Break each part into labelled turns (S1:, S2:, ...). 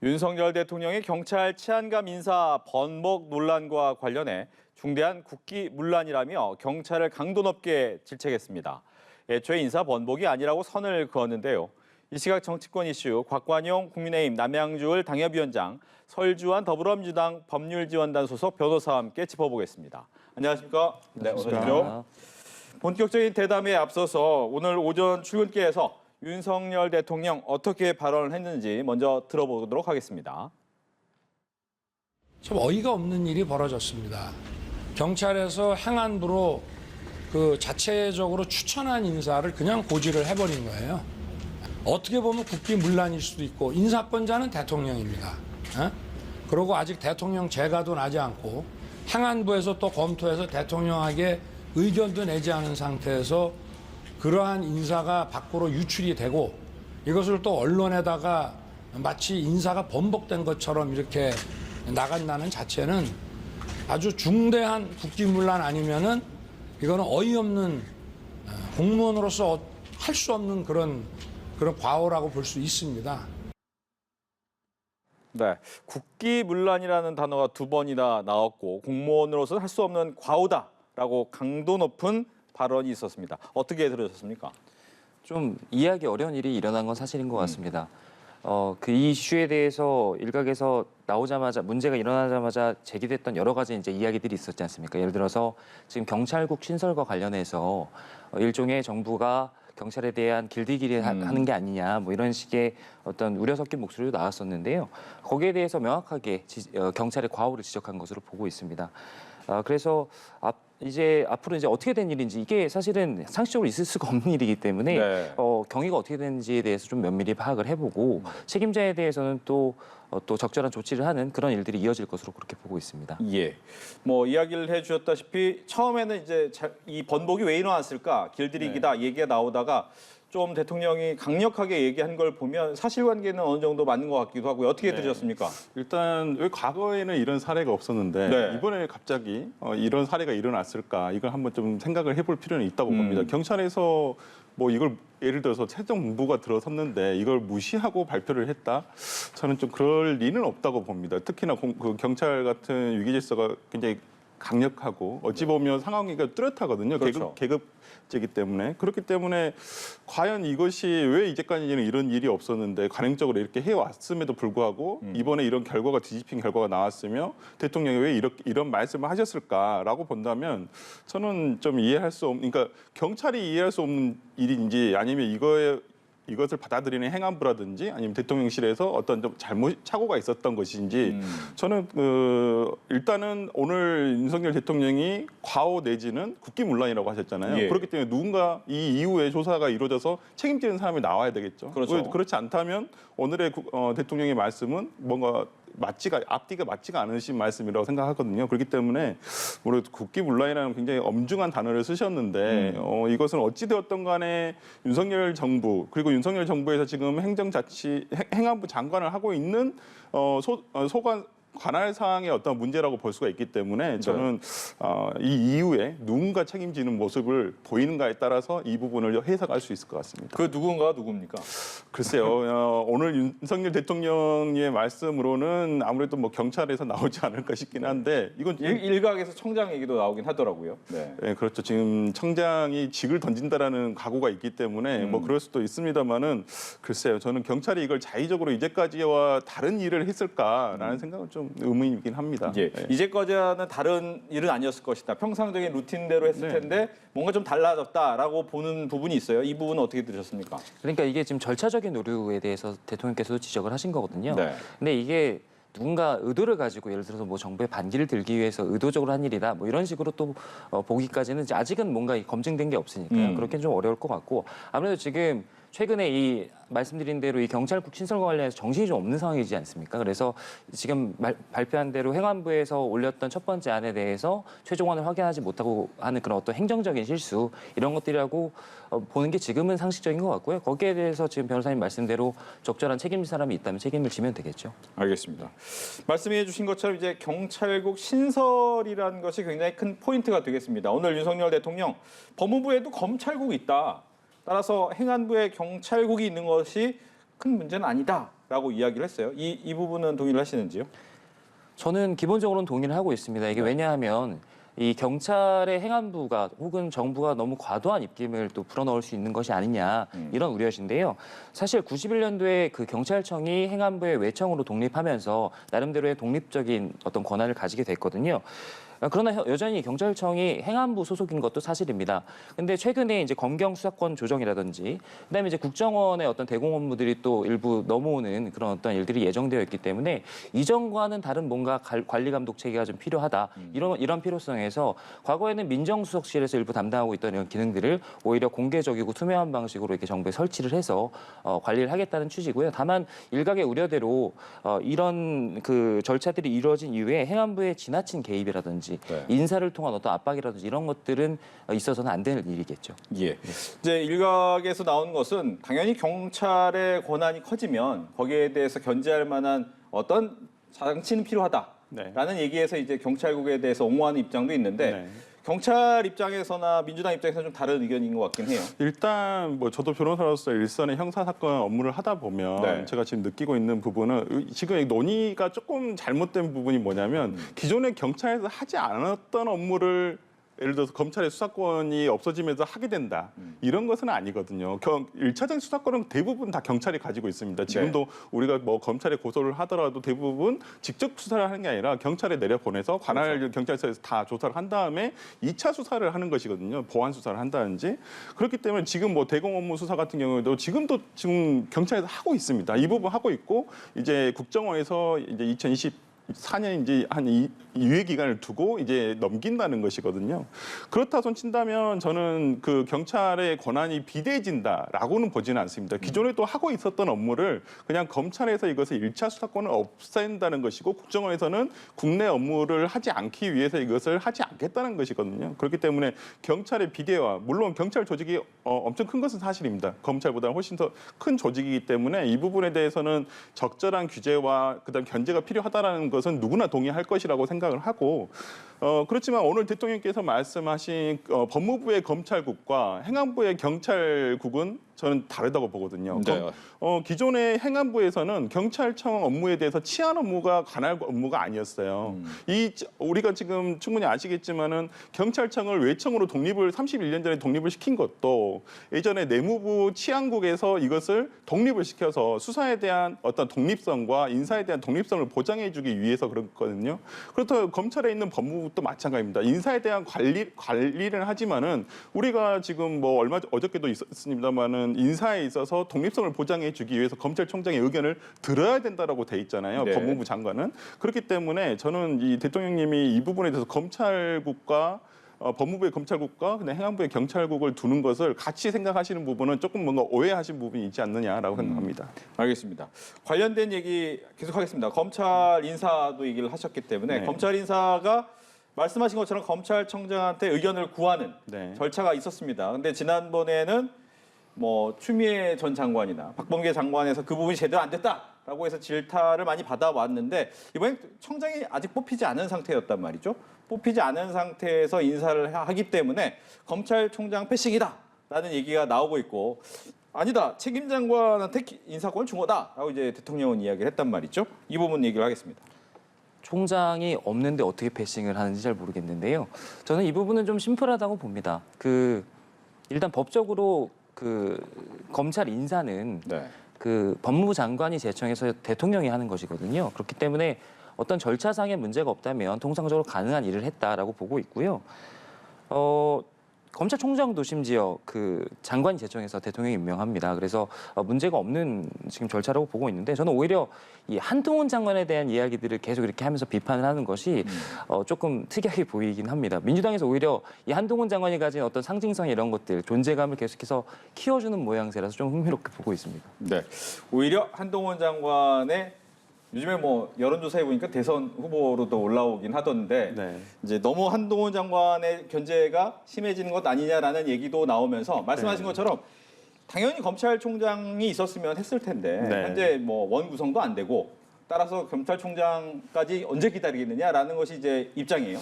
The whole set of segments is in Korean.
S1: 윤석열 대통령의 경찰 치안감 인사 번복 논란과 관련해 중대한 국기문란이라며 경찰을 강도 높게 질책했습니다. 애초에 인사 번복이 아니라고 선을 그었는데요. 이 시각 정치권 이슈 곽관용 국민의힘 남양주을 당협위원장, 설주환 더불어민주당 법률지원단 소속 변호사와 함께 짚어보겠습니다. 안녕하십니까? 네, 어서 오십시오. 본격적인 대담에 앞서서 오늘 오전 출근길에서 윤석열 대통령 어떻게 발언을 했는지 먼저 들어보도록 하겠습니다.
S2: 참 어이가 없는 일이 벌어졌습니다. 경찰에서 행안부로 자체적으로 추천한 인사를 그냥 고지를 해버린 거예요. 어떻게 보면 국기문란일 수도 있고 인사권자는 대통령입니다. 그리고 아직 대통령 재가도 나지 않고 행안부에서 또 검토해서 대통령에게 의견도 내지 않은 상태에서 그러한 인사가 밖으로 유출이 되고 이것을 또 언론에다가 마치 인사가 번복된 것처럼 이렇게 나간다는 자체는 아주 중대한 국기문란 아니면은 이거는 어이없는 공무원으로서 할 수 없는 그런 과오라고 볼 수 있습니다.
S1: 네, 국기문란이라는 단어가 두 번이나 나왔고 공무원으로서는 할 수 없는 과오다라고 강도 높은 발언이 있었습니다. 어떻게 들으셨습니까?
S3: 좀 이해하기 어려운 일이 일어난 건 사실인 것 같습니다. 그 이슈에 대해서 일각에서 나오자마자 문제가 일어나자마자 제기됐던 여러 가지 이제 이야기들이 있었지 않습니까? 예를 들어서 지금 경찰국 신설과 관련해서 일종의 정부가 경찰에 대한 길들이기 하는 게 아니냐 뭐 이런 식의 어떤 우려 섞인 목소리도 나왔었는데요. 거기에 대해서 명확하게 경찰의 과오를 지적한 것으로 보고 있습니다. 그래서 이제 앞으로 이제 어떻게 된 일인지 이게 사실은 상식적으로 있을 수가 없는 일이기 때문에
S1: 네.
S3: 경위가 어떻게 되는지에 대해서 좀 면밀히 파악을 해보고 책임자에 대해서는 또 적절한 조치를 하는 그런 일들이 이어질 것으로 그렇게 보고 있습니다.
S1: 예, 뭐 이야기를 해주셨다시피 처음에는 이제 이 번복이 왜 일어났을까 길들이기다 얘기가 나오다가 좀 대통령이 강력하게 얘기한 걸 보면 사실관계는 어느 정도 맞는 것 같기도 하고요. 어떻게 들으셨습니까?
S4: 일단 왜 과거에는 이런 사례가 없었는데
S1: 네.
S4: 이번에 갑자기 이런 사례가 일어났을까 이걸 한번 좀 생각을 해볼 필요는 있다고 봅니다. 경찰에서 뭐 이걸 예를 들어서 최종본부가 들어섰는데 이걸 무시하고 발표를 했다? 저는 좀 그럴 리는 없다고 봅니다. 특히나 그 경찰 같은 위기 질서가 굉장히 강력하고 어찌 보면 상황이가 뚜렷하거든요.
S1: 그렇죠.
S4: 계급제이기 때문에 그렇기 때문에 과연 이것이 왜 이제까지는 이런 일이 없었는데 관행적으로 이렇게 해왔음에도 불구하고 이번에 이런 결과가 뒤집힌 결과가 나왔으며 대통령이 왜 이런 말씀을 하셨을까라고 본다면 저는 좀 이해할 수 없는, 그러니까 경찰이 이해할 수 없는 일인지 아니면 이것을 받아들이는 행안부라든지 아니면 대통령실에서 어떤 좀 착오가 있었던 것인지 저는 일단은 오늘 윤석열 대통령이 과오 내지는 국기문란이라고 하셨잖아요.
S1: 예.
S4: 그렇기 때문에 누군가 이 이후에 조사가 이루어져서 책임지는 사람이 나와야 되겠죠.
S1: 그렇죠.
S4: 그렇지 않다면 오늘의 대통령의 말씀은 뭔가 앞뒤가 맞지가 않으신 말씀이라고 생각하거든요. 그렇기 때문에 우리 국기문란이라는 굉장히 엄중한 단어를 쓰셨는데 이것은 어찌되었던 간에 윤석열 정부 그리고 윤석열 정부에서 지금 행안부 장관을 하고 있는 소관 관할 사항의 어떤 문제라고 볼 수가 있기 때문에 저는 이 이후에 누군가 책임지는 모습을 보이는가에 따라서 이 부분을 해석할 수 있을 것 같습니다.
S1: 그 누군가가 누굽니까?
S4: 글쎄요. 오늘 윤석열 대통령의 말씀으로는 아무래도 뭐 경찰에서 나오지 않을까 싶긴 한데 이건
S1: 일각에서 청장 얘기도 나오긴 하더라고요. 네.
S4: 네, 그렇죠. 지금 청장이 직을 던진다라는 각오가 있기 때문에 뭐 그럴 수도 있습니다만은 글쎄요. 저는 경찰이 이걸 자의적으로 이제까지와 다른 일을 했을까라는 생각은 좀 의문이긴 합니다.
S1: 예.
S4: 네.
S1: 이제까지는 다른 일은 아니었을 것이다. 평상적인 루틴대로 했을
S4: 네.
S1: 텐데 뭔가 좀 달라졌다라고 보는 부분이 있어요. 이 부분은 어떻게 들으셨습니까?
S3: 그러니까 이게 지금 절차적인 오류에 대해서 대통령께서도 지적을 하신 거거든요.
S1: 네.
S3: 근데 이게 누군가 의도를 가지고 예를 들어서 뭐 정부의 반기를 들기 위해서 의도적으로 한 일이다 뭐 이런 식으로 또 보기까지는 아직은 뭔가 검증된 게 없으니까요. 그렇게는 좀 어려울 것 같고 아무래도 지금 최근에 이 말씀드린 대로 이 경찰국 신설과 관련해서 정신이 좀 없는 상황이지 않습니까? 그래서 지금 발표한 대로 행안부에서 올렸던 첫 번째 안에 대해서 최종안을 확인하지 못하고 하는 그런 어떤 행정적인 실수 이런 것들이라고 보는 게 지금은 상식적인 것 같고요. 거기에 대해서 지금 변호사님 말씀대로 적절한 책임질 사람이 있다면 책임을 지면 되겠죠.
S1: 알겠습니다. 말씀해 주신 것처럼 이제 경찰국 신설이라는 것이 굉장히 큰 포인트가 되겠습니다. 오늘 윤석열 대통령 법무부에도 검찰국이 있다. 따라서 행안부에 경찰국이 있는 것이 큰 문제는 아니다. 있다라고 이야기를 했어요. 이 부분은 동의를 하시는지요?
S3: 저는 기본적으로는 동의를 하고 있습니다. 이게 왜냐하면 이 경찰의 행안부가 혹은 정부가 너무 과도한 입김을 또 불어넣을 수 있는 것이 아니냐 이런 우려신데요. 사실 91년도에 그 경찰청이 행안부의 외청으로 독립하면서 나름대로의 독립적인 어떤 권한을 가지게 됐거든요. 그러나 여전히 경찰청이 행안부 소속인 것도 사실입니다. 근데 최근에 이제 검경 수사권 조정이라든지 그다음에 이제 국정원의 어떤 대공 업무들이 또 일부 넘어오는 그런 어떤 일들이 예정되어 있기 때문에 이전과는 다른 뭔가 관리 감독 체계가 좀 필요하다. 이런 필요성에서 과거에는 민정수석실에서 일부 담당하고 있던 이런 기능들을 오히려 공개적이고 투명한 방식으로 이렇게 정부에 설치를 해서 관리를 하겠다는 취지고요. 다만 일각의 우려대로 이런 그 절차들이 이루어진 이후에 행안부의 지나친 개입이라든지
S1: 네.
S3: 인사를 통한 어떤 압박이라든지 이런 것들은 있어서는 안 될 일이겠죠.
S1: 예. 이제 일각에서 나온 것은 당연히 경찰의 권한이 커지면 거기에 대해서 견제할 만한 어떤 장치는 필요하다라는
S4: 네.
S1: 얘기에서 이제 경찰국에 대해서 옹호하는 입장도 있는데
S4: 네.
S1: 경찰 입장에서나 민주당 입장에서는 좀 다른 의견인 것 같긴 해요.
S4: 일단 뭐 저도 변호사로서 일선의 형사 사건 업무를 하다 보면
S1: 네.
S4: 제가 지금 느끼고 있는 부분은 지금 논의가 조금 잘못된 부분이 뭐냐면 기존의 경찰에서 하지 않았던 업무를 예를 들어서 검찰의 수사권이 없어지면서 하게 된다. 이런 것은 아니거든요. 1차적 수사권은 대부분 다 경찰이 가지고 있습니다. 지금도 우리가 뭐 검찰에 고소를 하더라도 대부분 직접 수사를 하는 게 아니라 경찰에 내려보내서 관할 경찰서에서 다 조사를 한 다음에 2차 수사를 하는 것이거든요. 보안 수사를 한다든지. 그렇기 때문에 지금 뭐 대공 업무 수사 같은 경우에도 지금 경찰에서 하고 있습니다. 이 부분 하고 있고 이제 국정원에서 이제 2024년 이제 한 유예 기간을 두고 이제 넘긴다는 것이거든요. 그렇다 손 친다면 저는 그 경찰의 권한이 비대해진다라고는 보지는 않습니다. 기존에 또 하고 있었던 업무를 그냥 검찰에서 이것을 1차 수사권을 없앤다는 것이고 국정원에서는 국내 업무를 하지 않기 위해서 이것을 하지 않겠다는 것이거든요. 그렇기 때문에 경찰의 비대화, 물론 경찰 조직이 엄청 큰 것은 사실입니다. 검찰보다 훨씬 더 큰 조직이기 때문에 이 부분에 대해서는 적절한 규제와 그다음 견제가 필요하다는 것은 누구나 동의할 것이라고 생각을 하고 그렇지만 오늘 대통령께서 말씀하신 법무부의 검찰국과 행안부의 경찰국은 저는 다르다고 보거든요.
S1: 네.
S4: 기존의 행안부에서는 경찰청 업무에 대해서 치안 업무가 관할 업무가 아니었어요. 우리가 지금 충분히 아시겠지만은 경찰청을 외청으로 31년 전에 독립을 시킨 것도 예전에 내무부 치안국에서 이것을 독립을 시켜서 수사에 대한 어떤 독립성과 인사에 대한 독립성을 보장해주기 위해서 그렇거든요. 그렇다고 검찰에 있는 법무부도 마찬가지입니다. 인사에 대한 관리를 하지만은 우리가 지금 뭐 어저께도 있었습니다만은 인사에 있어서 독립성을 보장해주기 위해서 검찰총장의 의견을 들어야 된다라고 돼 있잖아요.
S1: 네.
S4: 법무부 장관은. 그렇기 때문에 저는 이 대통령님이 이 부분에 대해서 검찰국과 법무부의 검찰국과 그다음에 행안부의 경찰국을 두는 것을 같이 생각하시는 부분은 조금 뭔가 오해하신 부분이 있지 않느냐라고 생각합니다.
S1: 알겠습니다. 관련된 얘기 계속하겠습니다. 검찰 인사도 얘기를 하셨기 때문에
S4: 네.
S1: 검찰 인사가 말씀하신 것처럼 검찰청장한테 의견을 구하는
S4: 네.
S1: 절차가 있었습니다. 근데 지난번에는 뭐 추미애 전 장관이나 박범계 장관에서 그 부분이 제대로 안 됐다라고 해서 질타를 많이 받아왔는데 이번엔 청장이 아직 뽑히지 않은 상태였단 말이죠. 뽑히지 않은 상태에서 인사를 하기 때문에 검찰총장 패싱이다라는 얘기가 나오고 있고 아니다 책임 장관한테 인사권을 준 거다라고 이제 대통령은 이야기를 했단 말이죠. 이 부분 얘기를 하겠습니다.
S3: 총장이 없는데 어떻게 패싱을 하는지 잘 모르겠는데요. 저는 이 부분은 좀 심플하다고 봅니다. 일단 법적으로 검찰 인사는
S1: 네.
S3: 법무부 장관이 제청해서 대통령이 하는 것이거든요. 그렇기 때문에 어떤 절차상의 문제가 없다면 통상적으로 가능한 일을 했다라고 보고 있고요. 검찰총장도 심지어 장관이 제청해서 대통령이 임명합니다. 그래서 문제가 없는 지금 절차라고 보고 있는데 저는 오히려 이 한동훈 장관에 대한 이야기들을 계속 이렇게 하면서 비판을 하는 것이 조금 특이하게 보이긴 합니다. 민주당에서 오히려 이 한동훈 장관이 가진 어떤 상징성 이런 것들, 존재감을 계속해서 키워주는 모양새라서 좀 흥미롭게 보고 있습니다.
S1: 네. 오히려 한동훈 장관의 요즘에 뭐 여론조사해 보니까 대선 후보로도 올라오긴 하던데
S4: 네.
S1: 이제 너무 한동훈 장관의 견제가 심해지는 것 아니냐라는 얘기도 나오면서 말씀하신 것처럼 당연히 검찰총장이 있었으면 했을 텐데
S4: 네.
S1: 현재 뭐 원 구성도 안 되고 따라서 검찰총장까지 언제 기다리겠느냐라는 것이 이제 입장이에요.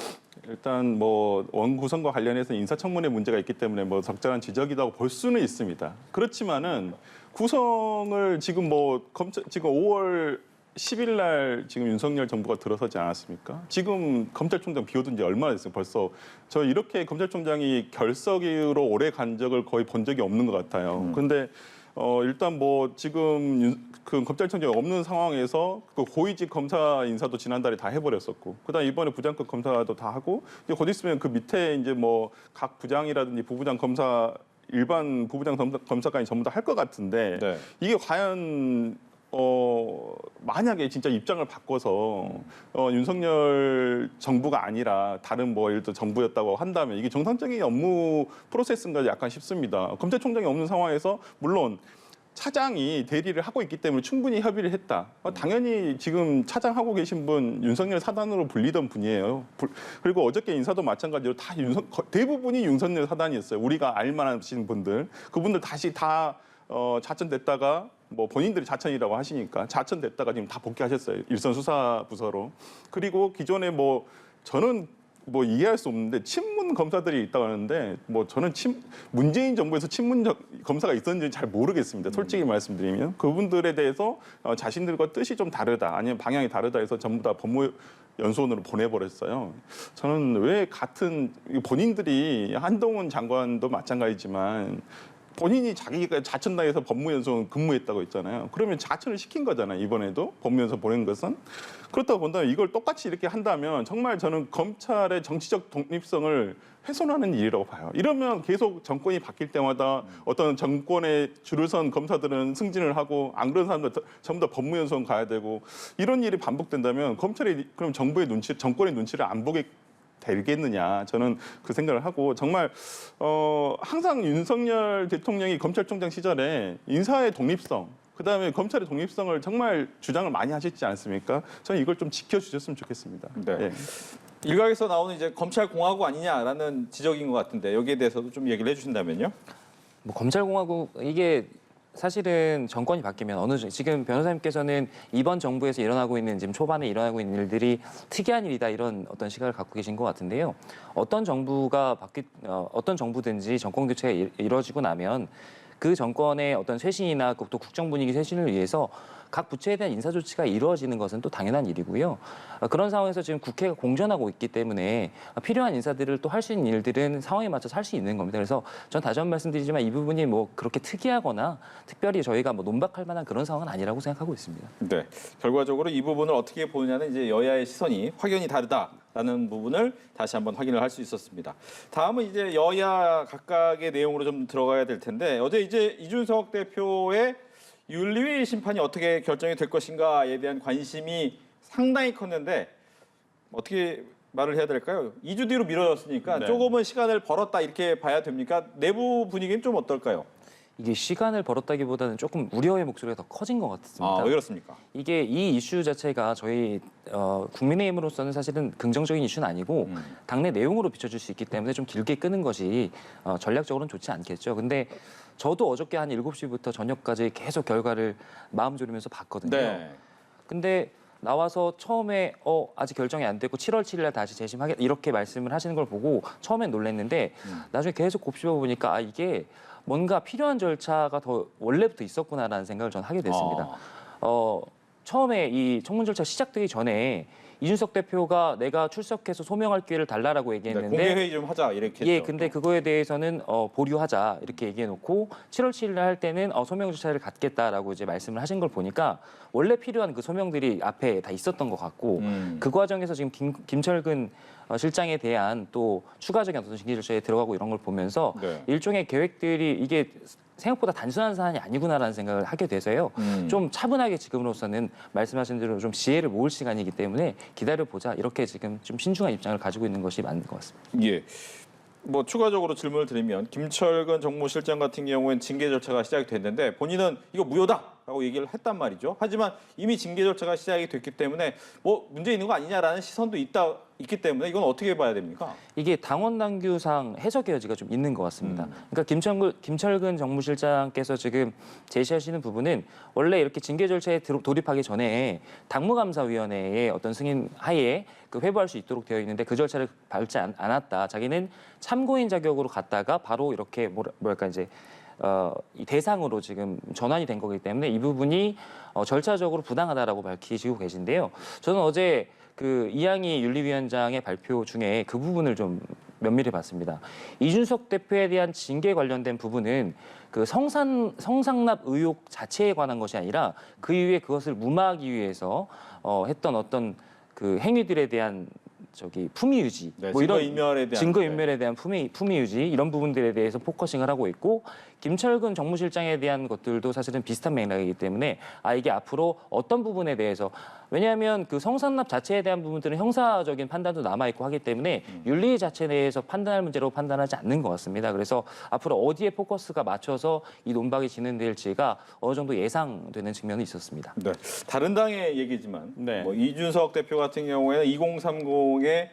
S4: 일단 뭐 원구성과 관련해서 인사청문회 문제가 있기 때문에 뭐 적절한 지적이라고 볼 수는 있습니다. 그렇지만은 구성을 지금 지금 5월 10일 날 지금 윤석열 정부가 들어서지 않았습니까? 지금 검찰총장 비워둔 지 얼마나 됐어요? 벌써 저 이렇게 검찰총장이 결석으로 오래 간 적을 거의 본 적이 없는 것 같아요. 근데 일단 뭐 지금 그 검찰총장이 없는 상황에서 그 고위직 검사 인사도 지난달에 다 해버렸었고, 그다음 이번에 부장급 검사도 다 하고, 이제 곧 있으면 그 밑에 이제 뭐 각 부장이라든지 부부장 검사 일반 부부장 검사까지 전부 다 할 것 같은데
S1: 네.
S4: 이게 과연 만약에 진짜 입장을 바꿔서 윤석열 정부가 아니라 다른 뭐 예를 들어 정부였다고 한다면 이게 정상적인 업무 프로세스인가 약간 싶습니다. 검찰총장이 없는 상황에서 물론 차장이 대리를 하고 있기 때문에 충분히 협의를 했다. 당연히 지금 차장하고 계신 분 윤석열 사단으로 불리던 분이에요. 그리고 어저께 인사도 마찬가지로 다 대부분이 윤석열 사단이었어요. 우리가 알만하신 분들, 그분들 다시 다 자천됐다가 뭐 본인들이 자천이라고 하시니까 자천됐다가 지금 다 복귀하셨어요. 일선 수사 부서로. 그리고 기존에 뭐 저는 뭐 이해할 수 없는데 친문 검사들이 있다고 하는데 뭐 저는 문재인 정부에서 친문 검사가 있었는지 잘 모르겠습니다. 솔직히 말씀드리면 그분들에 대해서 자신들과 뜻이 좀 다르다 아니면 방향이 다르다 해서 전부 다 법무연수원으로 보내버렸어요. 저는 왜 같은 본인들이 한동훈 장관도 마찬가지지만 본인이 자기가 자천당해서 법무연수원 근무했다고 했잖아요. 그러면 자천을 시킨 거잖아요. 이번에도 법무연수원 보낸 것은. 그렇다고 본다면 이걸 똑같이 이렇게 한다면 정말 저는 검찰의 정치적 독립성을 훼손하는 일이라고 봐요. 이러면 계속 정권이 바뀔 때마다 어떤 정권에 줄을 선 검사들은 승진을 하고 안 그런 사람들 전부 다 법무연수원 가야 되고 이런 일이 반복된다면 검찰이 그럼 정권의 눈치를 안 보게 되겠느냐 저는 그 생각을 하고 정말 항상 윤석열 대통령이 검찰총장 시절에 인사의 독립성 그다음에 검찰의 독립성을 정말 주장을 많이 하셨지 않습니까? 저는 이걸 좀 지켜주셨으면 좋겠습니다.
S1: 네.
S4: 예.
S1: 일각에서 나오는 이제 검찰공화국 아니냐라는 지적인 것 같은데 여기에 대해서도 좀 얘기를 해주신다면요.
S3: 뭐 검찰공화국 이게 사실은 정권이 바뀌면 지금 변호사님께서는 이번 정부에서 일어나고 있는 지금 초반에 일어나고 있는 일들이 특이한 일이다 이런 어떤 시각을 갖고 계신 것 같은데요. 어떤 정부든지 정권 교체가 이루어지고 나면 그 정권의 어떤 쇄신이나 또 국정 분위기 쇄신을 위해서 각 부처에 대한 인사 조치가 이루어지는 것은 또 당연한 일이고요. 그런 상황에서 지금 국회가 공전하고 있기 때문에 필요한 인사들을 또 할 수 있는 일들은 상황에 맞춰서 할 수 있는 겁니다. 그래서 전 다시 한번 말씀드리지만 이 부분이 뭐 그렇게 특이하거나 특별히 저희가 뭐 논박할 만한 그런 상황은 아니라고 생각하고 있습니다.
S1: 네. 결과적으로 이 부분을 어떻게 보느냐는 이제 여야의 시선이 확연히 다르다라는 부분을 다시 한번 확인을 할 수 있었습니다. 다음은 이제 여야 각각의 내용으로 좀 들어가야 될 텐데 어제 이제 이준석 대표의 윤리위 심판이 어떻게 결정이 될 것인가에 대한 관심이 상당히 컸는데 어떻게 말을 해야 될까요? 2주 뒤로 미뤄졌으니까
S4: 네.
S1: 조금은 시간을 벌었다 이렇게 봐야 됩니까? 내부 분위기는 좀 어떨까요?
S3: 이게 시간을 벌었다기보다는 조금 우려의 목소리가 더 커진 것 같습니다.
S1: 왜 그렇습니까?
S3: 이게 이 이슈 자체가 저희 국민의힘으로서는 사실은 긍정적인 이슈는 아니고 당내 내용으로 비춰줄 수 있기 때문에 좀 길게 끄는 것이 전략적으로는 좋지 않겠죠. 근데 저도 어저께 한 7시부터 저녁까지 계속 결과를 마음 졸이면서 봤거든요.
S1: 네.
S3: 근데 나와서 처음에 아직 결정이 안 됐고 7월 7일 날 다시 재심하겠다 이렇게 말씀을 하시는 걸 보고 처음엔 놀랐는데 나중에 계속 곱씹어 보니까 이게 뭔가 필요한 절차가 더 원래부터 있었구나라는 생각을 저는 하게 됐습니다. 처음에 이 청문 절차 시작되기 전에 이준석 대표가 내가 출석해서 소명할 기회를 달라라고 얘기했는데
S1: 공개 회의 좀 하자 이렇게 했죠.
S3: 예, 근데 그거에 대해서는 보류하자 이렇게 얘기해놓고 7월 7일 날 할 때는 소명 절차를 갖겠다라고 이제 말씀을 하신 걸 보니까 원래 필요한 그 소명들이 앞에 다 있었던 것 같고 그 과정에서 지금 김철근 실장에 대한 또 추가적인 어떤 징계 절차에 들어가고 이런 걸 보면서
S1: 네.
S3: 일종의 계획들이 이게 생각보다 단순한 사안이 아니구나라는 생각을 하게 돼서요. 좀 차분하게 지금으로서는 말씀하신 대로 좀 지혜를 모을 시간이기 때문에 기다려보자 이렇게 지금 좀 신중한 입장을 가지고 있는 것이 맞는 것 같습니다.
S1: 예. 뭐 추가적으로 질문을 드리면 김철근 정무실장 같은 경우엔 징계 절차가 시작이 됐는데 본인은 이거 무효다 없다라고 얘기를 했단 말이죠. 하지만 이미 징계 절차가 시작이 됐기 때문에 뭐 문제 있는 거 아니냐라는 시선도 있기 때문에 이건 어떻게 봐야 됩니까?
S3: 이게 당원 당규상 해석의 여지가 좀 있는 것 같습니다. 그러니까 김철근 정무실장께서 지금 제시하시는 부분은 원래 이렇게 징계 절차에 돌입하기 전에 당무감사위원회의 어떤 승인 하에 그 회부할 수 있도록 되어 있는데 그 절차를 밟지 않았다. 자기는 참고인 자격으로 갔다가 바로 이렇게 뭐랄까 이제 이 대상으로 지금 전환이 된 거기 때문에 이 부분이 절차적으로 부당하다라고 밝히시고 계신데요. 저는 어제 그 이양희 윤리위원장의 발표 중에 그 부분을 좀 면밀히 봤습니다. 이준석 대표에 대한 징계 관련된 부분은 그 성상납 의혹 자체에 관한 것이 아니라 그 이후에 그것을 무마하기 위해서 했던 어떤 그 행위들에 대한 품위 유지,
S1: 네,
S3: 뭐 이런
S1: 증거인멸에 대한
S3: 증거인멸에 대한 품위 유지 이런 부분들에 대해서 포커싱을 하고 있고 김철근 정무실장에 대한 것들도 사실은 비슷한 맥락이기 때문에 이게 앞으로 어떤 부분에 대해서 왜냐하면 그 성상납 자체에 대한 부분들은 형사적인 판단도 남아 있고 하기 때문에 윤리 자체 내에서 판단할 문제로 판단하지 않는 것 같습니다. 그래서 앞으로 어디에 포커스가 맞춰서 이 논박이 진행될지가 어느 정도 예상되는 측면이 있었습니다.
S1: 네. 다른 당의 얘기지만
S4: 네.
S1: 뭐 이준석 대표 같은 경우에는 2030에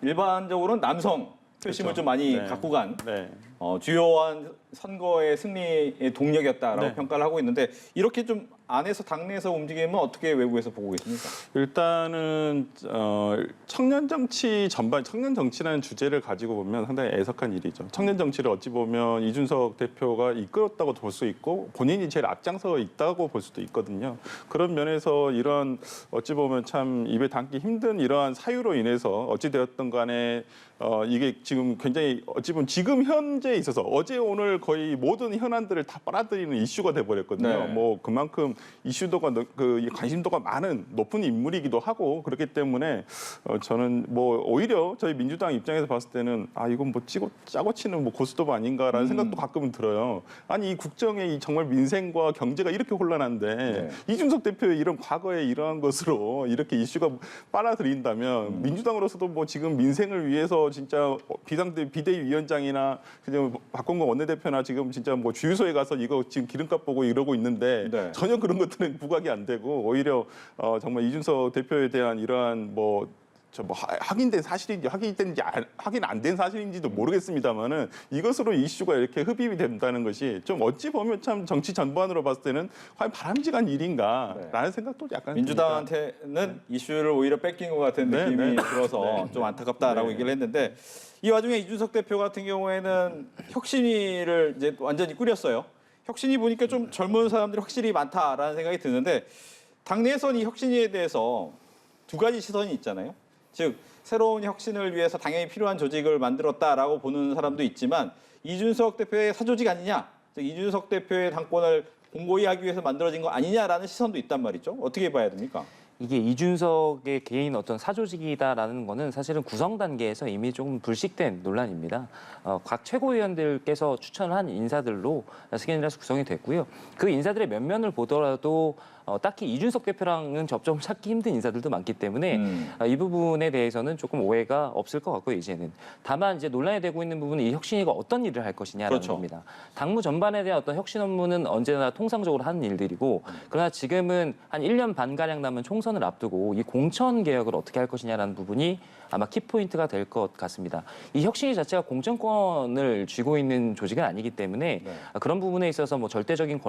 S1: 일반적으로는 남성 표심을
S4: 그렇죠.
S1: 좀 많이
S4: 네.
S1: 갖고 간
S4: 네.
S1: 주요한 선거의 승리의 동력이었다라고
S4: 네.
S1: 평가를 하고 있는데 이렇게 좀 안에서 당내에서 움직이면 어떻게 외부에서 보고 계십니까?
S4: 일단은 청년 정치 전반, 청년 정치라는 주제를 가지고 보면 상당히 애석한 일이죠. 청년 정치를 어찌 보면 이준석 대표가 이끌었다고 볼 수 있고 본인이 제일 앞장서 있다고 볼 수도 있거든요. 그런 면에서 이런 어찌 보면 참 입에 담기 힘든 이러한 사유로 인해서 어찌 되었든 간에 이게 지금 굉장히 어찌 보면 지금 현재에 있어서 어제 오늘 거의 모든 현안들을 다 빨아들이는 이슈가 돼버렸거든요.
S1: 네.
S4: 뭐 그만큼 이슈도가 그 관심도가 많은 높은 인물이기도 하고 그렇기 때문에 저는 뭐 오히려 저희 민주당 입장에서 봤을 때는 이건 뭐 짜고 치는 뭐 고스톱 아닌가라는 생각도 가끔은 들어요. 아니 이 국정의 이 정말 민생과 경제가 이렇게 혼란한데
S1: 네.
S4: 이준석 대표의 이런 과거에 이러한 것으로 이렇게 이슈가 빨아들인다면 민주당으로서도 뭐 지금 민생을 위해서 진짜 비대위원장이나 그냥 박홍근 원내대표나 지금 진짜 뭐 주유소에 가서 이거 지금 기름값 보고 이러고 있는데
S1: 네.
S4: 전혀 그런 것들은 부각이 안 되고 오히려 정말 이준석 대표에 대한 이러한 확인된 사실인지 확인 안 된 사실인지도 모르겠습니다만은 이것으로 이슈가 이렇게 흡입이 된다는 것이 좀 어찌 보면 참 정치 전반으로 봤을 때는 과연 바람직한 일인가라는 생각도 약간
S1: 민주당한테는 이슈를 오히려 뺏긴 것 같은
S4: 네,
S1: 느낌이
S4: 네.
S1: 들어서 좀 안타깝다라고
S4: 네.
S1: 얘기를 했는데 이 와중에 이준석 대표 같은 경우에는 혁신위를 이제 완전히 꾸렸어요. 혁신위 보니까 좀 젊은 사람들이 확실히 많다라는 생각이 드는데 당내에서는 이 혁신위에 대해서 두 가지 시선이 있잖아요. 즉 새로운 혁신을 위해서 당연히 필요한 조직을 만들었다라고 보는 사람도 있지만 이준석 대표의 사조직 아니냐, 즉 이준석 대표의 당권을 공고히 하기 위해서 만들어진 거 아니냐라는 시선도 있단 말이죠. 어떻게 봐야 됩니까?
S3: 이게 이준석의 개인 어떤 사조직이다라는 거는 사실은 구성 단계에서 이미 조금 불식된 논란입니다. 각 최고위원들께서 추천을 한 인사들로 승인해서 구성이 됐고요. 그 인사들의 면면을 보더라도 딱히 이준석 대표랑은 접점을 찾기 힘든 인사들도 많기 때문에 이 부분에 대해서는 조금 오해가 없을 것 같고요, 이제는. 다만 이제 논란이 되고 있는 부분은 이 혁신위가 어떤 일을 할 것이냐라는
S1: 그렇죠.
S3: 겁니다. 당무 전반에 대한 어떤 혁신 업무는 언제나 통상적으로 하는 일들이고 그러나 지금은 한 1년 반가량 남은 총선을 앞두고 이 공천 개혁을 어떻게 할 것이냐라는 부분이 아마 키포인트가 될 것 같습니다. 이 혁신위 자체가 공천권을 쥐고 있는 조직은 아니기 때문에 그런 부분에 있어서 뭐 절대적인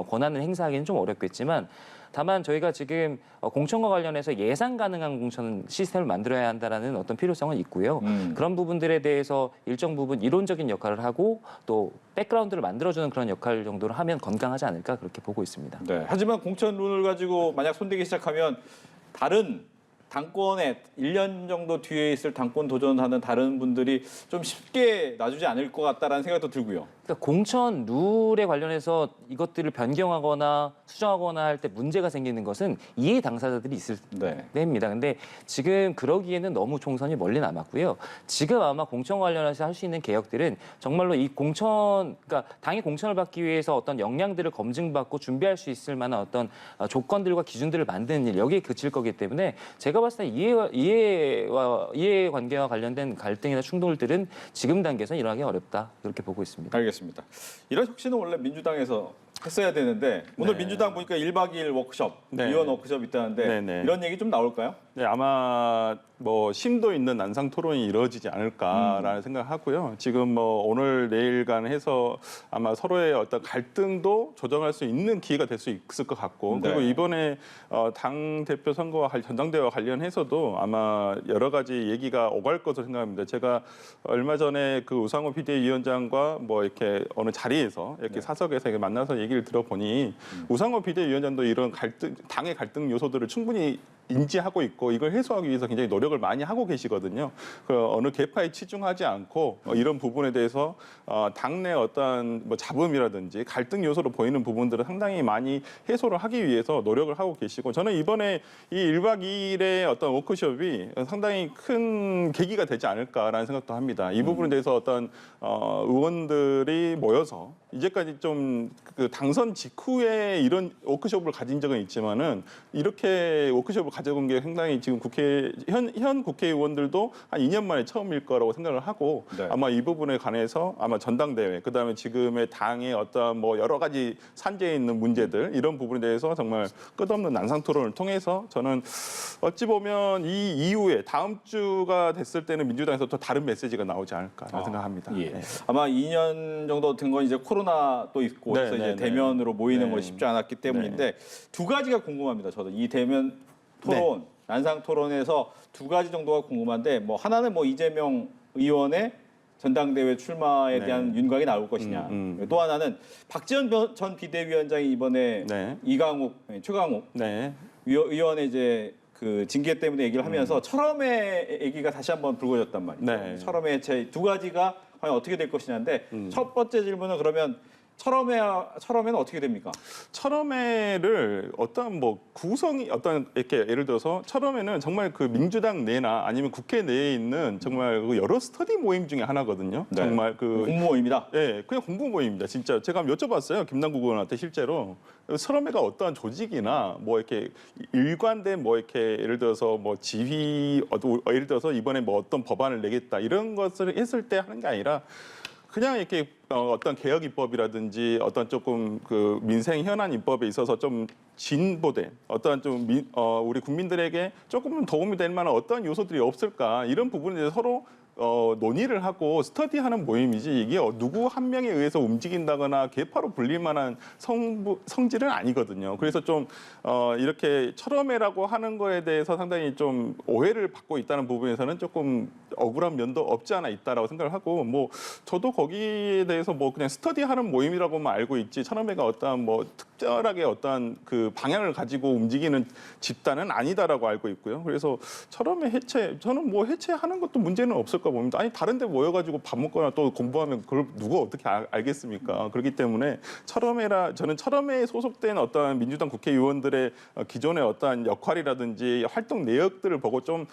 S3: 권한을 행사하기는 좀 어렵겠지만 다만 저희가 지금 공천과 관련해서 예상 가능한 공천 시스템을 만들어야 한다는 어떤 필요성은 있고요. 그런 부분들에 대해서 일정 부분 이론적인 역할을 하고 또 백그라운드를 만들어주는 그런 역할 정도를 하면 건강하지 않을까 그렇게 보고 있습니다.
S1: 네. 하지만 공천론을 가지고 만약 손대기 시작하면 다른 당권에 1년 정도 뒤에 있을 당권 도전하는 다른 분들이 좀 쉽게 놔주지 않을 것 같다라는 생각도 들고요.
S3: 그러니까 공천 룰에 관련해서 이것들을 변경하거나 수정하거나 할 때 문제가 생기는 것은 이해 당사자들이 있을
S1: 네.
S3: 때입니다. 근데 지금 그러기에는 너무 총선이 멀리 남았고요. 지금 아마 공천 관련해서 할 수 있는 개혁들은 정말로 이 공천, 그러니까 당의 공천을 받기 위해서 어떤 역량들을 검증받고 준비할 수 있을 만한 어떤 조건들과 기준들을 만드는 일, 여기에 그칠 거기 때문에 제가 봤을 때 이해 관계와 관련된 갈등이나 충돌들은 지금 단계에서 일어나기 어렵다, 그렇게 보고 있습니다.
S1: 알겠습니다. 이런 혁신은 원래 민주당에서 했어야 되는데 오늘
S4: 네.
S1: 민주당 보니까 1박 2일 워크숍,
S4: 네.
S1: 위원 워크숍 있다는데
S4: 네, 네.
S1: 이런 얘기 좀 나올까요?
S4: 네, 아마 뭐 심도 있는 난상 토론이 이루어지지 않을까라는 생각하고요. 지금 뭐 오늘 내일간 해서 아마 서로의 어떤 갈등도 조정할 수 있는 기회가 될 수 있을 것 같고,
S1: 네.
S4: 그리고 이번에 당 대표 선거와 전당대회와 관련해서도 아마 여러 가지 얘기가 오갈 것으로 생각합니다. 제가 얼마 전에 그 우상호 비대위원장과 뭐 이렇게 어느 자리에서 이렇게 사석에서 이렇게 만나서 얘기를 들어보니 우상호 비대위원장도 이런 갈등, 당의 갈등 요소들을 충분히 인지하고 있고 이걸 해소하기 위해서 굉장히 노력을 많이 하고 계시거든요. 그 어느 계파에 치중하지 않고 이런 부분에 대해서 당내 어떤 뭐 잡음이라든지 갈등 요소로 보이는 부분들을 상당히 많이 해소를 하기 위해서 노력을 하고 계시고, 저는 이번에 이 1박 2일의 어떤 워크숍이 상당히 큰 계기가 되지 않을까라는 생각도 합니다. 이 부분에 대해서 어떤 의원들이 모여서 이제까지 좀 그 당선 직후에 이런 워크숍을 가진 적은 있지만은 이렇게 워크숍을 가져본 게 상당히 지금 현 국회의원들도 한 2년 만에 처음일 거라고 생각을 하고,
S1: 네.
S4: 아마 이 부분에 관해서 아마 전당대회, 그다음에 지금의 당의 어떤 뭐 여러 가지 산재에 있는 문제들, 이런 부분에 대해서 정말 끝없는 난상 토론을 통해서 저는 어찌 보면 이 이후에 다음 주가 됐을 때는 민주당에서 또 다른 메시지가 나오지 않을까 생각합니다.
S1: 예.
S4: 네.
S1: 아마 2년 정도 된 건 이제 코로나도 있고
S4: 네,
S1: 그래서
S4: 네,
S1: 이제
S4: 네.
S1: 대면으로 모이는
S4: 네.
S1: 것이 쉽지 않았기 때문인데 두 가지가 궁금합니다. 저도 이 대면 토론, 난상 토론에서 두 가지 정도가 궁금한데, 뭐 하나는 뭐 이재명 의원의 전당대회 출마에
S4: 네.
S1: 대한 윤곽이 나올 것이냐. 또 하나는 박지원 전 비대위원장이 이번에
S4: 네.
S1: 최강욱
S4: 네.
S1: 의원의 이제 그 징계 때문에 얘기를 하면서 철험의 얘기가 다시 한번 불거졌단 말이죠.
S4: 네.
S1: 철험의 해체 두 가지가 과연 어떻게 될 것이냐인데 첫 번째 질문은 그러면 철험에는 어떻게 됩니까?
S4: 철험회를 어떤 뭐 구성이 어떤 이렇게 예를 들어서 철험회는 정말 그 민주당 내나 아니면 국회 내에 있는 정말 그 여러 스터디 모임 중에 하나거든요.
S1: 네.
S4: 정말 그
S1: 공모입니다.
S4: 예, 그냥 공부 모임입니다. 진짜 제가 한번 여쭤봤어요. 김남국 의원한테 실제로 철험회가 어떠한 조직이나 뭐 이렇게 일관된 뭐 이렇게 예를 들어서 뭐 지휘 예를 들어서 이번에 뭐 어떤 법안을 내겠다 이런 것을 했을 때 하는 게 아니라 그냥 이렇게 어떤 개혁 입법이라든지 어떤 조금 그 민생 현안 입법에 있어서 좀 진보된 어떤 좀 우리 국민들에게 조금은 도움이 될 만한 어떤 요소들이 없을까, 이런 부분에 대해서 서로 논의를 하고 스터디하는 모임이지, 이게 누구 한 명에 의해서 움직인다거나 계파로 불릴 만한 성질은 아니거든요. 그래서 좀 이렇게 철험회라고 하는 거에 대해서 상당히 좀 오해를 받고 있다는 부분에서는 조금 억울한 면도 없지 않아 있다라고 생각을 하고, 뭐 저도 거기에 대해서 뭐 그냥 스터디하는 모임이라고만 알고 있지 철험회가 어떠한 뭐 특별하게 어떠한 그 방향을 가지고 움직이는 집단은 아니다라고 알고 있고요. 그래서 철험회 해체, 저는 뭐 해체하는 것도 문제는 없을 까 봅니다. 아니 다른 데 모여가지고 밥 먹거나 또 공부하면 그걸 누가 어떻게 알겠습니까? 그렇기 때문에 저는 철험회에 소속된 어떤 민주당 국회의원들의 기존의 어떠한 역할이라든지 활동 내역들을 보고 좀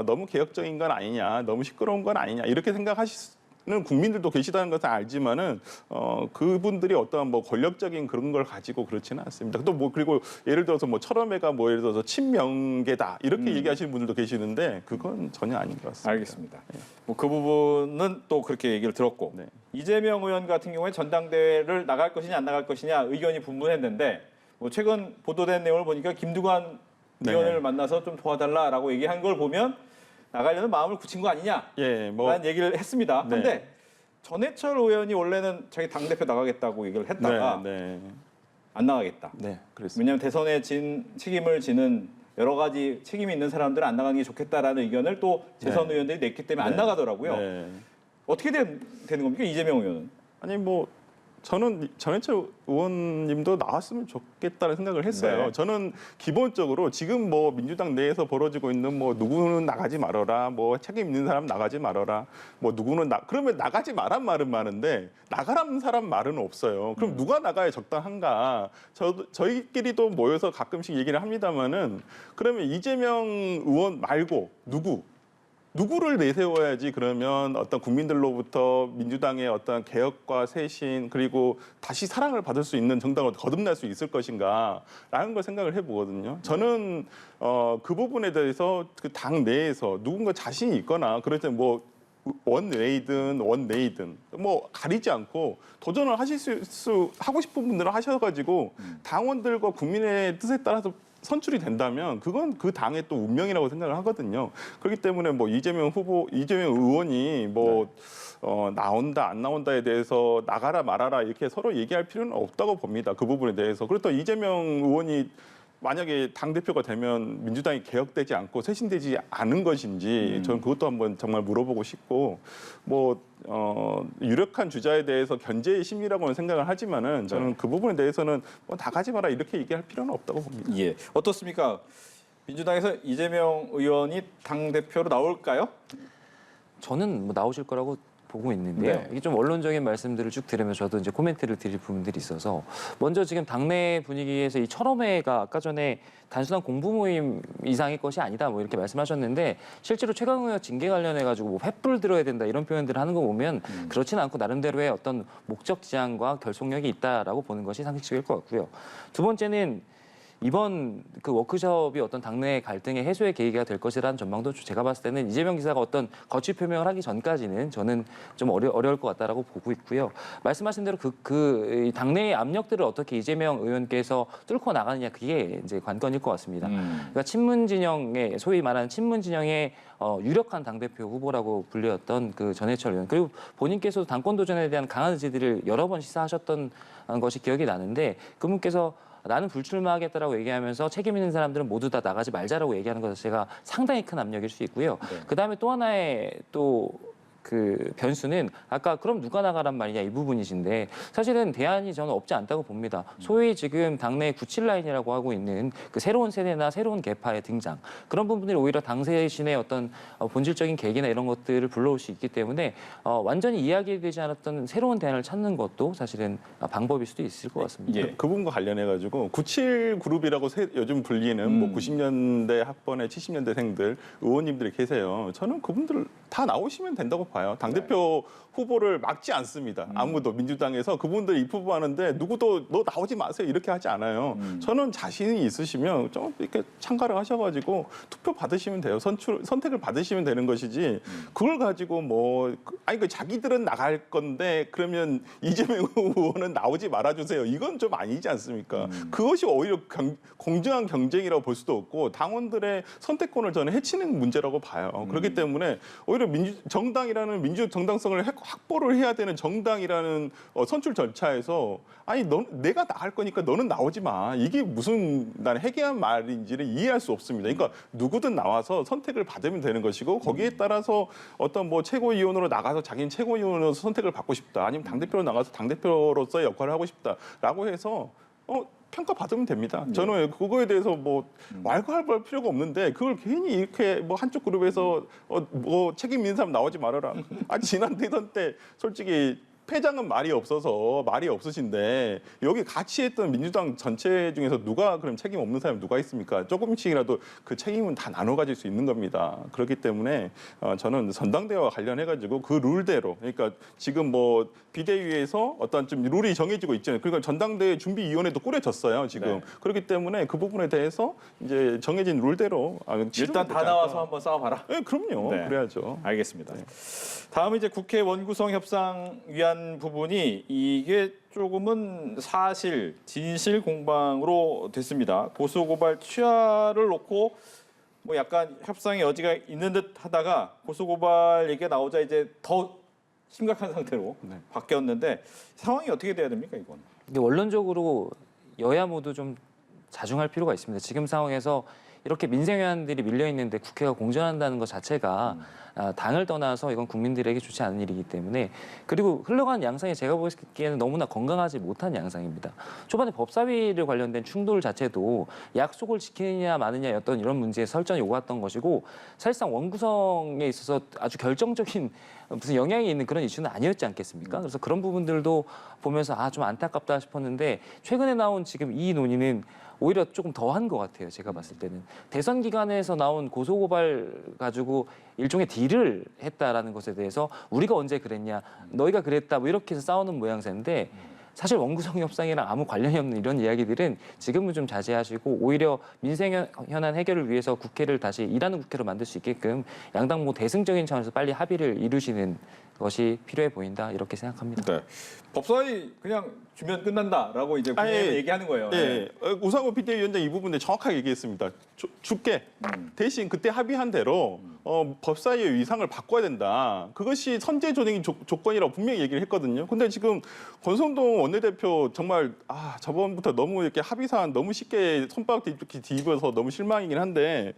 S4: 너무 개혁적인 건 아니냐, 너무 시끄러운 건 아니냐 이렇게 생각하시는 국민들도 계시다는 것은 알지만은 그분들이 어떠한 뭐 권력적인 그런 걸 가지고 그렇지는 않습니다. 또 뭐 그리고 예를 들어서 뭐 철험회가 뭐 예를 들어서 친명계다 이렇게 얘기하시는 분들도 계시는데 그건 전혀 아닌 것 같습니다.
S1: 알겠습니다. 뭐 그 부분은 또 그렇게 얘기를 들었고,
S4: 네.
S1: 이재명 의원 같은 경우에 전당대회를 나갈 것이냐 안 나갈 것이냐 의견이 분분했는데, 뭐 최근 보도된 내용을 보니까 김두관
S4: 네.
S1: 의원을 만나서 좀 도와달라라고 얘기한 걸 보면 나가려는 마음을 굳힌 거 아니냐라는
S4: 예, 뭐
S1: 얘기를 했습니다.
S4: 네.
S1: 그런데 전해철 의원이 원래는 자기 당대표 나가겠다고 얘기를 했다가
S4: 네,
S1: 안 나가겠다.
S4: 네, 그렇습니다.
S1: 왜냐하면 대선에 책임을 지는 여러 가지 책임이 있는 사람들은 안 나가는 게 좋겠다라는 의견을 또 재선
S4: 네.
S1: 의원들이 냈기 때문에 안
S4: 네.
S1: 나가더라고요.
S4: 네.
S1: 어떻게 되는 겁니까, 이재명 의원은?
S4: 아니 뭐 저는 전해철 의원님도 나왔으면 좋겠다는 생각을 했어요.
S1: 네.
S4: 저는 기본적으로 지금 뭐 민주당 내에서 벌어지고 있는 뭐 누구는 나가지 말아라, 뭐 책임 있는 사람 나가지 말아라, 뭐 누구는 그러면 나가지 말란 말은 많은데 나가라는 사람 말은 없어요. 그럼 누가 나가야 적당한가? 저희끼리도 모여서 가끔씩 얘기를 합니다만은 그러면 이재명 의원 말고 누구를 내세워야지 그러면 어떤 국민들로부터 민주당의 어떤 개혁과 쇄신 그리고 다시 사랑을 받을 수 있는 정당으로 거듭날 수 있을 것인가라는 걸 생각을 해보거든요. 저는 그 부분에 대해서 그 당 내에서 누군가 자신이 있거나 그럴 때 뭐 원외이든 원내이든 뭐 가리지 않고 도전을 하고 싶은 분들은 하셔가지고 당원들과 국민의 뜻에 따라서 선출이 된다면 그건 그 당의 또 운명이라고 생각을 하거든요. 그렇기 때문에 뭐 이재명 의원이 뭐 나온다 안 나온다에 대해서 나가라 말아라 이렇게 서로 얘기할 필요는 없다고 봅니다. 그 부분에 대해서. 그렇다고 이재명 의원이 만약에 당대표가 되면 민주당이 개혁되지 않고 쇄신되지 않은 것인지 저는 그것도 한번 정말 물어보고 싶고 뭐 유력한 주자에 대해서 견제의 심리라고는 생각을 하지만은 저는 그 부분에 대해서는 뭐 나가지 마라 이렇게 얘기할 필요는 없다고 봅니다.
S1: 예, 어떻습니까? 민주당에서 이재명 의원이 당 대표로 나올까요?
S3: 저는 뭐 나오실 거라고 보고 있는데요.
S1: 네.
S3: 이게 좀 원론적인 말씀들을 쭉 들으면서 저도 이제 코멘트를 드릴 부분들이 있어서 먼저 지금 당내 분위기에서 이 철험회가 아까 전에 단순한 공부 모임 이상의 것이 아니다 뭐 이렇게 말씀하셨는데 실제로 최강욱 의원 징계 관련해 가지고 뭐 횃불 들어야 된다 이런 표현들을 하는 거 보면 그렇지는 않고 나름대로의 어떤 목적 지향과 결속력이 있다라고 보는 것이 상식적일 것 같고요. 두 번째는 이번 그 워크숍이 어떤 당내 갈등의 해소의 계기가 될 것이라는 전망도 제가 봤을 때는 이재명 지사가 어떤 거취 표명을 하기 전까지는 저는 좀 어려울 것 같다라고 보고 있고요. 말씀하신 대로 이 당내의 압력들을 어떻게 이재명 의원께서 뚫고 나가느냐 그게 이제 관건일 것 같습니다. 그러니까 친문 진영의 소위 말하는 친문 진영의 유력한 당대표 후보라고 불렸던 그 전해철 의원 그리고 본인께서도 당권 도전에 대한 강한 의지들을 여러 번 시사하셨던 것이 기억이 나는데 그분께서 나는 불출마하겠다라고 얘기하면서 책임 있는 사람들은 모두 다 나가지 말자라고 얘기하는 것 자체가 상당히 큰 압력일 수 있고요.
S1: 네.
S3: 그다음에 또 하나의 또 그 변수는 아까 그럼 누가 나가란 말이냐 이 부분이신데 사실은 대안이 저는 없지 않다고 봅니다. 소위 지금 당내 97라인이라고 하고 있는 그 새로운 세대나 새로운 계파의 등장 그런 부분들이 오히려 당세신의 어떤 본질적인 계기나 이런 것들을 불러올 수 있기 때문에 완전히 이야기되지 않았던 새로운 대안을 찾는 것도 사실은 방법일 수도 있을 것 같습니다.
S1: 예.
S4: 그 부분과 관련해가지고 97 그룹이라고 요즘 불리는 뭐 90년대 학번의 70년대생들 의원님들이 계세요. 저는 그분들 다 나오시면 된다고 봐요. 당대표 후보를 막지 않습니다. 아무도 민주당에서 그분들 입후보하는데 누구도 너 나오지 마세요 이렇게 하지 않아요. 저는 자신이 있으시면 좀 이렇게 참가를 하셔가지고 투표 받으시면 돼요. 선택을 받으시면 되는 것이지 그걸 가지고 뭐 아니 그 자기들은 나갈 건데 그러면 이재명 의원은 나오지 말아주세요. 이건 좀 아니지 않습니까? 그것이 오히려 공정한 경쟁이라고 볼 수도 없고 당원들의 선택권을 저는 해치는 문제라고 봐요. 그렇기 때문에 오히려 정당이라는 민주적 정당성을 확보를 해야 되는 정당이라는 선출 절차에서 아니 내가 나갈 거니까 너는 나오지 마. 이게 무슨 나는 해괴한 말인지를 이해할 수 없습니다. 그러니까 누구든 나와서 선택을 받으면 되는 것이고 거기에 따라서 어떤 뭐 최고위원으로 나가서 자기는 최고위원으로서 선택을 받고 싶다. 아니면 당대표로 나가서 당대표로서의 역할을 하고 싶다라고 해서 평가받으면 됩니다. 저는 그거에 대해서 뭐 왈가왈부할 필요가 없는데 그걸 괜히 이렇게 뭐 한쪽 그룹에서 뭐 책임 있는 사람 나오지 말아라. 지난 대선 때 솔직히 패장은 말이 없으신데 여기 같이 했던 민주당 전체 중에서 누가 그럼 책임 없는 사람이 누가 있습니까? 조금씩이라도 그 책임은 다 나눠 가질 수 있는 겁니다. 그렇기 때문에 저는 전당대회와 관련해 가지고 그 룰대로 그러니까 지금 뭐 비대위에서 어떤 좀 룰이 정해지고 있잖아요. 그러니까 전당대회 준비위원회도 꾸려졌어요. 지금
S1: 네.
S4: 그렇기 때문에 그 부분에 대해서 이제 정해진 룰대로
S1: 일단 다 나와서 한번 싸워봐라.
S4: 네, 그럼요.
S1: 네.
S4: 그래야죠.
S1: 알겠습니다. 다음은 이제 국회 원구성 협상 위한 부분이 이게 조금은 사실 진실 공방으로 됐습니다. 고소 고발 취하를 놓고 뭐 약간 협상의 여지가 있는 듯 하다가 고소 고발 얘기가 나오자 이제 더 심각한 상태로 바뀌었는데 상황이 어떻게 돼야 됩니까 이건?
S3: 근데 원론적으로 여야 모두 좀 자중할 필요가 있습니다. 지금 상황에서 이렇게 민생 현안들이 밀려 있는데 국회가 공전한다는 것 자체가 당을 떠나서 이건 국민들에게 좋지 않은 일이기 때문에 그리고 흘러가는 양상이 제가 보기에는 너무나 건강하지 못한 양상입니다. 초반에 법사위를 관련된 충돌 자체도 약속을 지키느냐 마느냐 어떤 이런 문제에 설전이 오갔던 것이고 사실상 원구성에 있어서 아주 결정적인 무슨 영향이 있는 그런 이슈는 아니었지 않겠습니까? 그래서 그런 부분들도 보면서 좀 안타깝다 싶었는데 최근에 나온 지금 이 논의는 오히려 조금 더한 것 같아요. 제가 봤을 때는 대선 기간에서 나온 고소고발 가지고 일종의 딜을 했다라는 것에 대해서 우리가 언제 그랬냐, 너희가 그랬다, 뭐 이렇게 해서 싸우는 모양새인데 사실 원구성 협상이랑 아무 관련이 없는 이런 이야기들은 지금은 좀 자제하시고 오히려 민생 현안 해결을 위해서 국회를 다시 일하는 국회로 만들 수 있게끔 양당 뭐 대승적인 차원에서 빨리 합의를 이루시는 것이 필요해 보인다 이렇게 생각합니다.
S1: 네. 법사위 그냥 주면 끝난다라고 이제 국민의힘 얘기하는 거예요.
S4: 예, 우상호 비대위원장 이 부분에 정확하게 얘기했습니다. 줄게. 대신 그때 합의한 대로 법사위의 위상을 바꿔야 된다. 그것이 선제적인 조건이라고 분명히 얘기를 했거든요. 근데 지금 권성동 원내대표 정말 저번부터 너무 이렇게 합의사안 너무 쉽게 손바닥 뒤집어서 너무 실망이긴 한데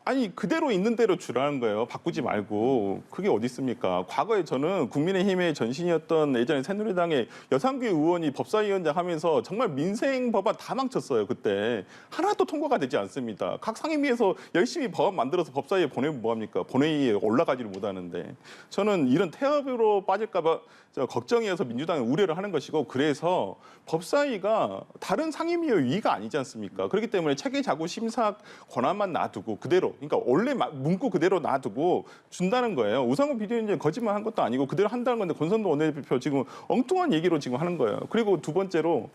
S4: 아니 그대로 있는 대로 주라는 거예요. 바꾸지 말고. 그게 어디 있습니까? 과거에 저는 국민의힘의 전신이었던 예전에 새누리당의 여상규 의원이 법사위원장 하면서 정말 민생 법안 다 망쳤어요. 그때 하나도 통과가 되지 않습니다. 각 상임위에서 열심히 법안 만들어서 법사위에 보내면 뭐합니까? 본회의에 올라가지를 못하는데 저는 이런 태업으로 빠질까 봐 걱정이어서 민주당이 우려를 하는 것이고 그래서 법사위가 다른 상임위의 위가 아니지 않습니까? 그렇기 때문에 체계자구 심사 권한만 놔두고 그대로 그러니까 원래 문구 그대로 놔두고 준다는 거예요. 우상호 비대위원장이 거짓말한 것도 아니고 그대로 한다는 건데 권성동 원내대표 지금 엉뚱한 얘기로 지금 하는 거예요. 그리고 두 번째로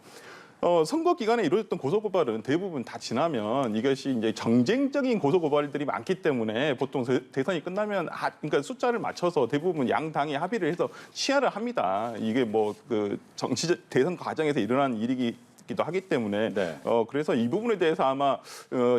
S4: 선거 기간에 이루어졌던 고소고발은 대부분 다 지나면 이것이 이제 정쟁적인 고소고발들이 많기 때문에 보통 대선이 끝나면 그러니까 숫자를 맞춰서 대부분 양 당이 합의를 해서 취하를 합니다. 이게 뭐 그 정치 대선 과정에서 일어난 일이기도 하기 때문에
S1: 네.
S4: 그래서 이 부분에 대해서 아마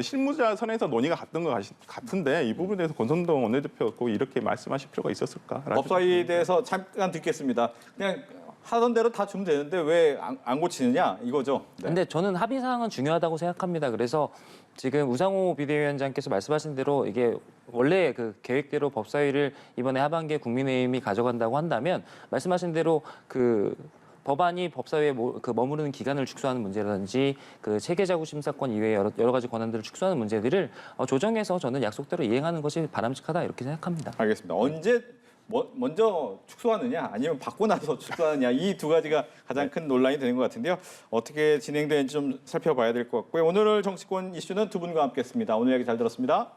S4: 실무자 선에서 논의가 갔던 것 같은데 이 부분에 대해서 권성동 원내대표가 꼭 이렇게 말씀하실 필요가 있었을까?
S1: 법사위에 대해서 잠깐 듣겠습니다. 그냥 하던 대로 다 주면 되는데 왜 안 고치느냐 이거죠. 네.
S3: 근데 저는 합의 사항은 중요하다고 생각합니다. 그래서 지금 우상호 비대위원장께서 말씀하신 대로 이게 원래 그 계획대로 법사위를 이번에 하반기에 국민의힘이 가져간다고 한다면 말씀하신 대로 그 법안이 법사위에 머무르는 기간을 축소하는 문제라든지 그 체계자구 심사권 이외의 여러 가지 권한들을 축소하는 문제들을 조정해서 저는 약속대로 이행하는 것이 바람직하다 이렇게 생각합니다.
S1: 알겠습니다. 언제 먼저 축소하느냐 아니면 받고 나서 축소하느냐 이 두 가지가 가장 큰 논란이 되는 것 같은데요. 어떻게 진행되는지 좀 살펴봐야 될 것 같고요. 오늘 정치권 이슈는 두 분과 함께했습니다. 오늘 이야기 잘 들었습니다.